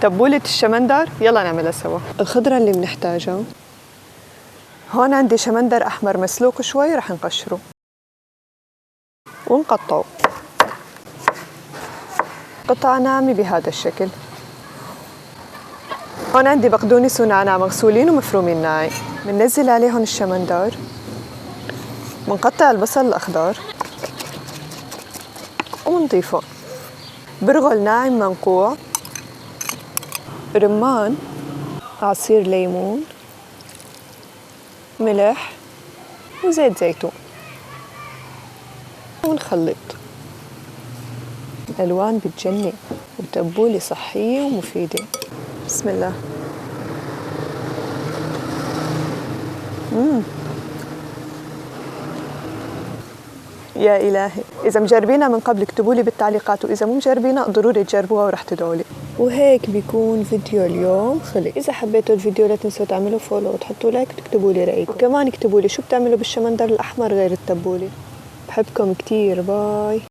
تبولة الشمندر يلا نعملها سوا. الخضرة اللي بنحتاجها هون عندي شمندر أحمر مسلوق شوي رح نقشره ونقطعه قطع ناعمة بهذا الشكل. هون عندي بقدونس ونعناع مغسولين ومفرومين ناعم. بننزل عليهم الشمندر، بنقطع البصل الأخضر وبنضيفه، برغل ناعم منقوع، رمان، عصير ليمون، ملح وزيت زيتون، ونخلط. الألوان بتجنن وتبولة صحية ومفيدة. بسم الله. يا إلهي، إذا مجربينها من قبل اكتبوا لي بالتعليقات، وإذا مو مجربينها ضروري تجربوها ورح تدعوا لي. وهيك بيكون فيديو اليوم خلص. إذا حبيتوا الفيديو لا تنسوا تعملوا فولو وتحطوا لايك وتكتبوا لي رأيكم، وكمان اكتبوا لي شو بتعملوا بالشمندر الأحمر غير التبولة. بحبكم كتير، باي.